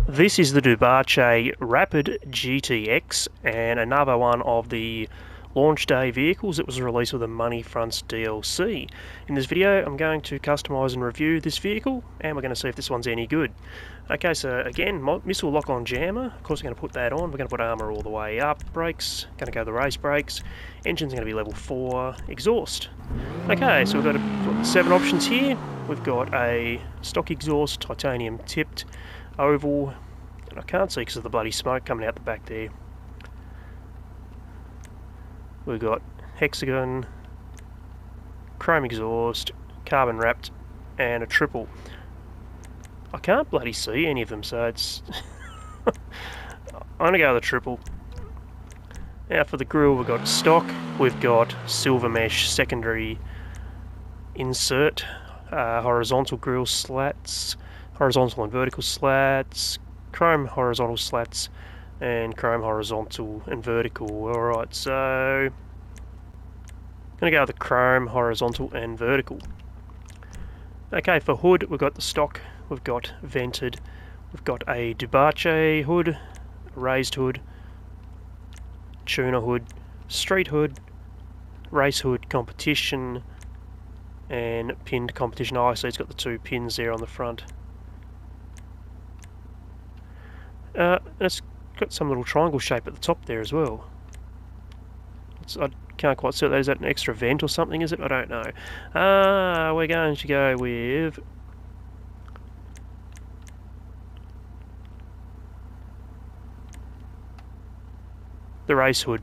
This is the Dewbauchee Rapid GT X and another one of the launch day vehicles that was released with a Money Fronts DLC. In this video I'm going to customise and review this vehicle and we're going to see if this one's any good. Okay, so again, missile lock-on jammer, of course we're going to put that on, we're going to put armour all the way up, brakes, going to go the race brakes, engine's going to be level 4, exhaust. Okay, so we've got 7 options here. We've got a stock exhaust, titanium tipped, oval, and I can't see because of the bloody smoke coming out the back there. We've got hexagon, chrome exhaust, carbon wrapped, and a triple. I can't bloody see any of them, so it's... I'm going to go with a triple. Now for the grille, we've got stock, we've got silver mesh secondary insert, horizontal grille slats, horizontal and vertical slats, chrome horizontal slats, and chrome horizontal and vertical. Alright, so I'm going to go with the chrome horizontal and vertical. Okay, for hood, we've got the stock, we've got vented, we've got a Dewbauchee hood, raised hood, tuner hood, street hood, race hood, competition, and pinned competition. Oh, I see it's got the 2 pins there on the front. It's got some little triangle shape at the top there as well. I can't quite see that. Is that an extra vent or something, is it? I don't know. We're going to go with... the race hood.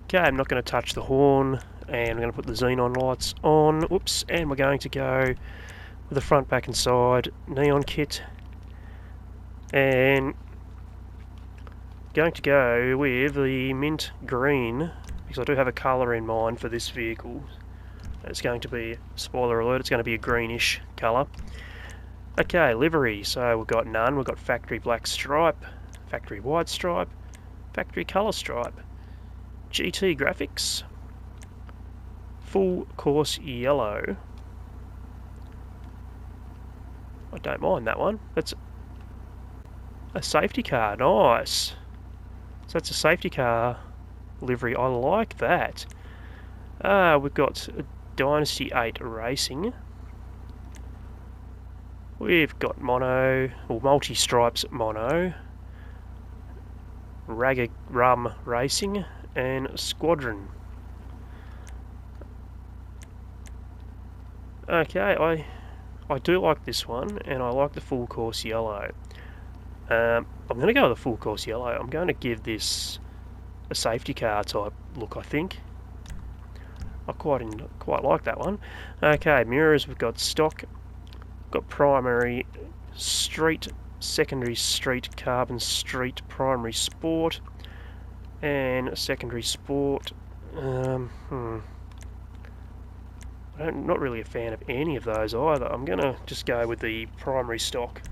Okay, I'm not going to touch the horn, and I'm going to put the xenon lights on. Oops, and we're going to go with the front, back and side neon kit. And going to go with the mint green, because I do have a colour in mind for this vehicle. It's going to be, spoiler alert, it's going to be a greenish colour. Okay, livery, so we've got none. We've got factory black stripe, factory white stripe, factory colour stripe, GT graphics, full course yellow. I don't mind that one. That's a safety car, nice. So that's a safety car livery, I like that. We've got Dynasty 8 Racing. We've got mono, or multi-stripes mono, Ragged Rum Racing, and Squadron. Okay, I do like this one, and I like the full course yellow. I'm going to go with the full course yellow. I'm going to give this a safety car type look, I think. I quite like that one. Okay, mirrors, we've got stock, we've got primary street, secondary street, carbon street, primary sport, and secondary sport. I'm not really a fan of any of those either. I'm going to just go with the primary stock.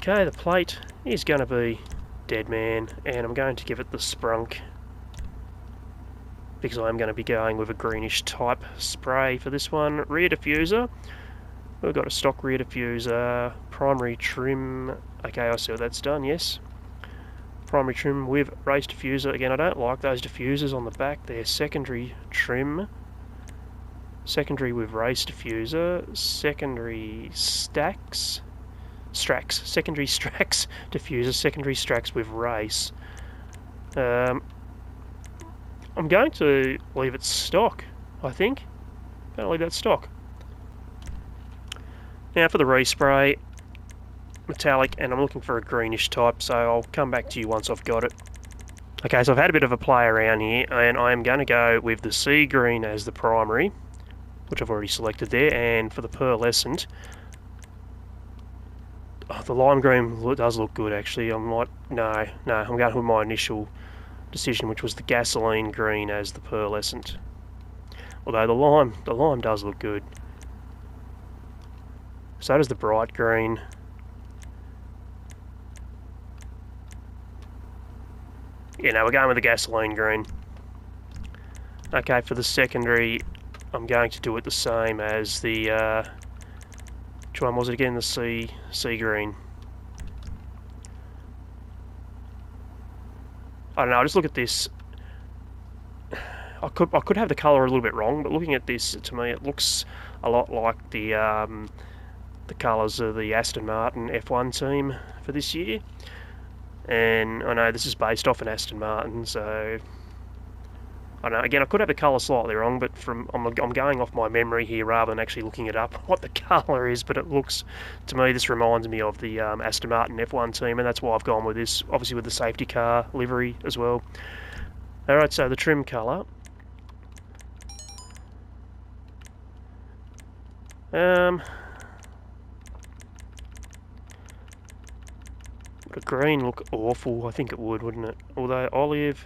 Okay, the plate is going to be Dead Man, and I'm going to give it the Sprunk, because I'm going to be going with a greenish type spray for this one. Rear diffuser, we've got a stock rear diffuser, primary trim. Okay, I see what that's done, yes. Primary trim with race diffuser. Again, I don't like those diffusers on the back. They're secondary trim, secondary with race diffuser, secondary Strax, secondary Strax diffuser, secondary Strax with race. I'm going to leave it stock, I think. Going to leave that stock. Now for the respray, metallic, and I'm looking for a greenish type, so I'll come back to you once I've got it. Okay, so I've had a bit of a play around here, and I am going to go with the sea green as the primary, which I've already selected there, and for the pearlescent, the lime green does look good actually. I'm like, no, I'm going with my initial decision, which was the gasoline green as the pearlescent. Although the lime does look good. So does the bright green. Yeah, no, we're going with the gasoline green. Okay, for the secondary, I'm going to do it the same as the Which one was it again? The sea green. I don't know, I just look at this. I could have the colour a little bit wrong, but looking at this, to me, it looks a lot like the colours of the Aston Martin F1 team for this year. And I know this is based off an Aston Martin, so I don't know. Again, I could have the colour slightly wrong, but I'm going off my memory here rather than actually looking it up what the colour is. But it looks, to me, this reminds me of the Aston Martin F1 team, and that's why I've gone with this. Obviously with the safety car livery as well. All right, so the trim colour. Would a green look awful? I think it would, wouldn't it? Although olive,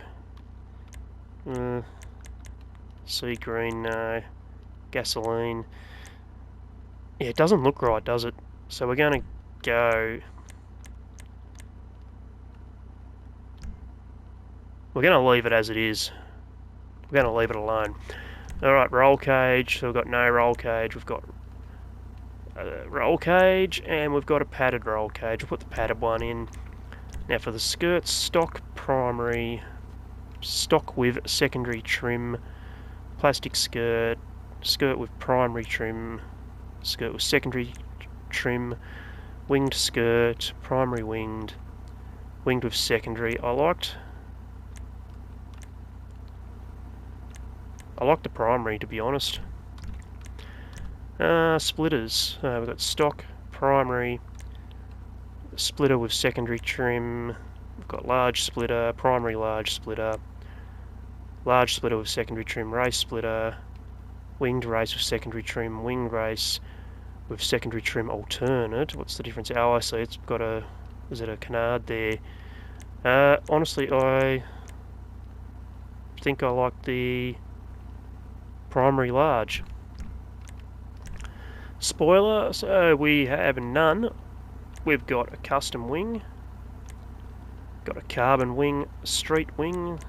sea green, no. Gasoline. Yeah, it doesn't look right, does it? So we're going to go... We're going to leave it as it is. We're going to leave it alone. Alright, roll cage. So we've got no roll cage. We've got roll cage, and we've got a padded roll cage. We'll put the padded one in. Now for the skirts, stock primary, stock with secondary trim, plastic skirt, skirt with primary trim, skirt with secondary trim, winged skirt, primary winged, winged with secondary. I liked the primary, to be honest. Splitters. We've got stock, primary, splitter with secondary trim. We've got large splitter, primary large splitter with secondary trim, race splitter, winged race with secondary trim, winged race with secondary trim alternate. What's the difference? Oh, I see. It's got a... Is it a canard there? Honestly, I think I like the primary large. Spoiler, so we have none. We've got a custom wing, got a carbon wing, street wing,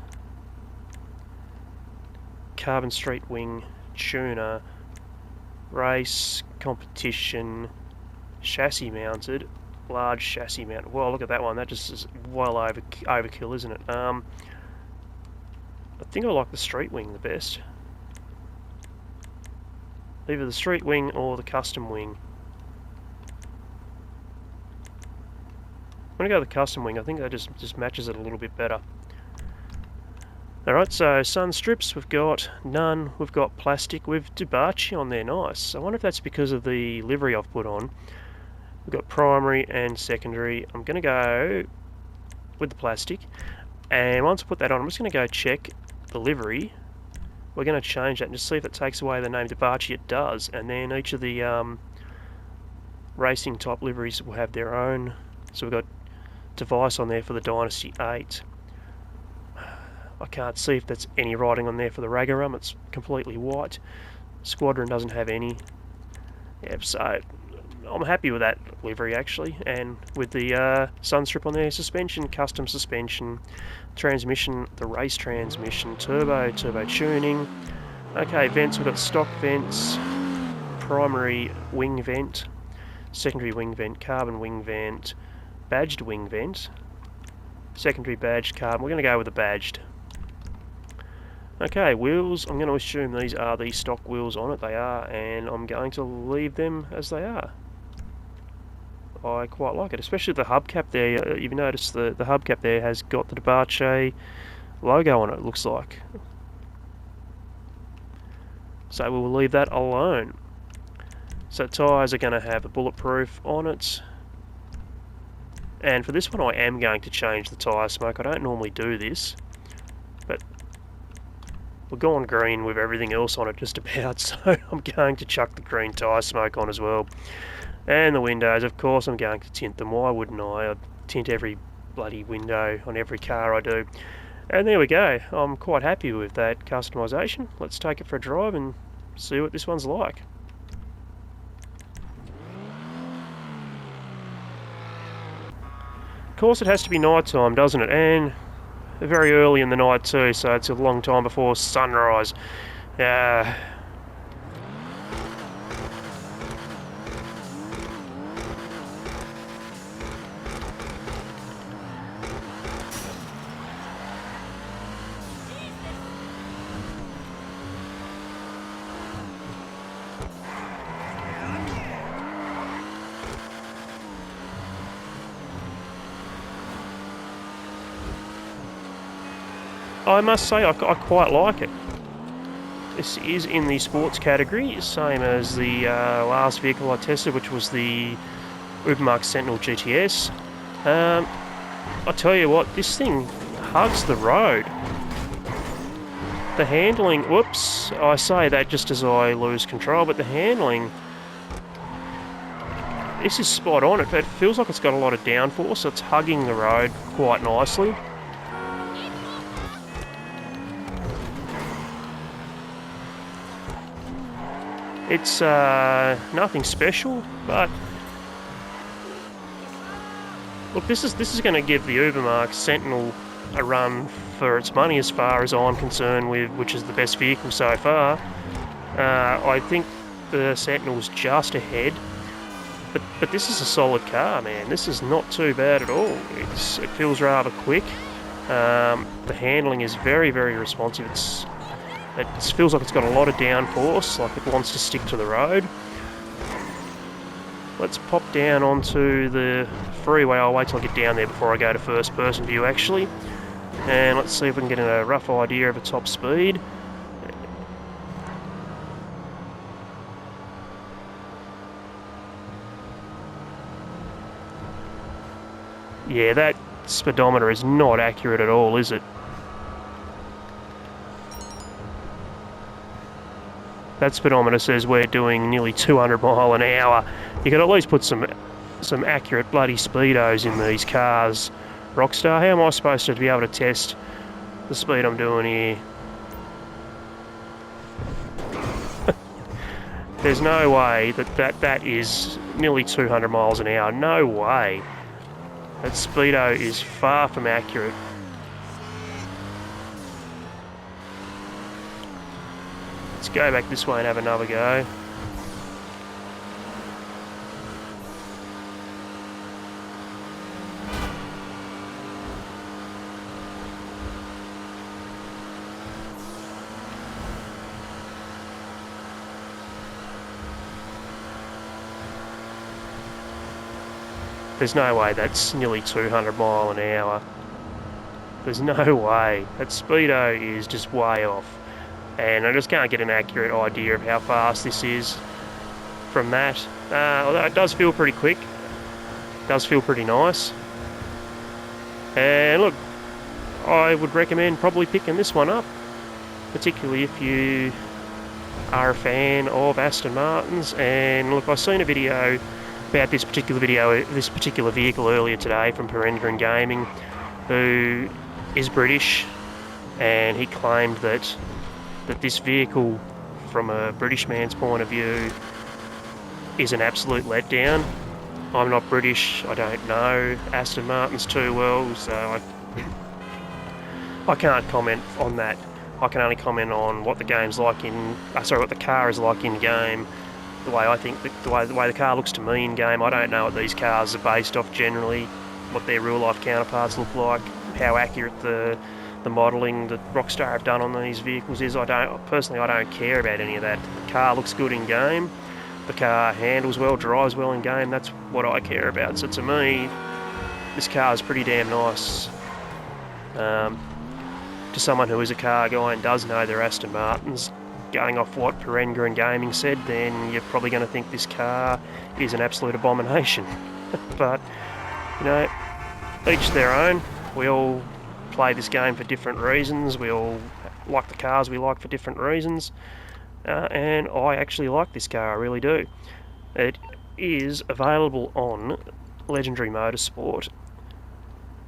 carbon street wing, tuner, race, competition, chassis mounted, large chassis mounted. Well, look at that one, that just is well overkill, isn't it? I think I like the street wing the best. Either the street wing or the custom wing. I'm going to go with the custom wing. I think that just matches it a little bit better. Alright, so sun strips, we've got none. We've got plastic with Dewbauchee on there. Nice. I wonder if that's because of the livery I've put on. We've got primary and secondary. I'm going to go with the plastic. And once I put that on, I'm just going to go check the livery. We're going to change that and just see if it takes away the name Dewbauchee. It does, and then each of the racing type liveries will have their own. So we've got device on there for the Dynasty 8. I can't see if there's any writing on there for the Ragarum. It's completely white. Squadron doesn't have any. Yeah, so I'm happy with that livery actually, and with the sun strip on there. Suspension, custom suspension, transmission, the race transmission, turbo tuning. Okay, vents, we've got stock vents, primary wing vent, secondary wing vent, carbon wing vent, badged wing vent, secondary badged carbon. We're going to go with the badged. Okay, wheels, I'm going to assume these are the stock wheels on it. They are, and I'm going to leave them as they are. I quite like it, especially the hubcap there. You've noticed the hubcap there has got the Dewbauchee logo on it, it looks like. So we'll leave that alone. So tyres are going to have a bulletproof on it. And for this one I am going to change the tyre smoke. I don't normally do this, but we're going green with everything else on it just about, so I'm going to chuck the green tyre smoke on as well. And the windows, of course, I'm going to tint them. Why wouldn't I? I tint every bloody window on every car I do. And there we go. I'm quite happy with that customisation. Let's take it for a drive and see what this one's like. Of course, it has to be night time, doesn't it? And very early in the night too, so it's a long time before sunrise. I must say I quite like it. This is in the sports category, same as the last vehicle I tested, which was the Dewbauchee Sentinel GTS. I tell you what, this thing hugs the road. The handling, whoops, I say that just as I lose control, but the handling, this is spot on. It feels like it's got a lot of downforce, so it's hugging the road quite nicely. It's nothing special, but look, this is going to give the Dewbauchee Sentinel a run for its money as far as I'm concerned, with which is the best vehicle so far. I think the Sentinel's just ahead, but this is a solid car, man. This is not too bad at all. It feels rather quick. The handling is very, very responsive. It feels like it's got a lot of downforce, like it wants to stick to the road. Let's pop down onto the freeway. I'll wait till I get down there before I go to first person view actually. And let's see if we can get a rough idea of a top speed. Yeah, that speedometer is not accurate at all, is it? That speedometer says we're doing nearly 200 mile an hour. You could at least put some accurate bloody speedos in these cars. Rockstar, how am I supposed to be able to test the speed I'm doing here? There's no way that is nearly 200 miles an hour. No way. That speedo is far from accurate. Let's go back this way and have another go. There's no way that's nearly 200 mile an hour. There's no way. That speedo is just way off. And I just can't get an accurate idea of how fast this is from that. Although it does feel pretty quick. It does feel pretty nice. And look, I would recommend probably picking this one up, particularly if you are a fan of Aston Martins. And look, I've seen a video about this particular vehicle earlier today from Perendra Gaming, who is British, and he claimed that this vehicle, from a British man's point of view, is an absolute letdown. I'm not British, I don't know Aston Martins too well, so I can't comment on that. I can only comment on what the game's like what the car is like in game. The way I think, the way the car looks to me in game. I don't know what these cars are based off generally, what their real life counterparts look like, how accurate the modelling that Rockstar have done on these vehicles is. I don't care about any of that. The car looks good in game, the car handles well, drives well in game. That's what I care about. So to me, this car is pretty damn nice. To someone who is a car guy and does know their Aston Martins, going off what Perendra Gaming said, then you're probably going to think this car is an absolute abomination. But, you know, each their own. We all play this game for different reasons. We all like the cars we like for different reasons. And I actually like this car, I really do. It is available on Legendary Motorsport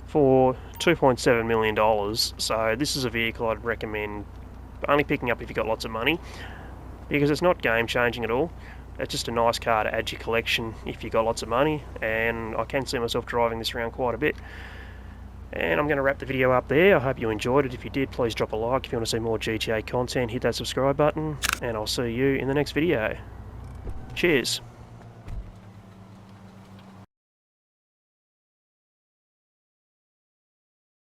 for $2.7 million. So this is a vehicle I'd recommend only picking up if you've got lots of money, because it's not game changing at all. It's just a nice car to add to your collection if you've got lots of money, and I can see myself driving this around quite a bit. And I'm going to wrap the video up there. I hope you enjoyed it. If you did, please drop a like. If you want to see more GTA content, hit that subscribe button, and I'll see you in the next video. Cheers.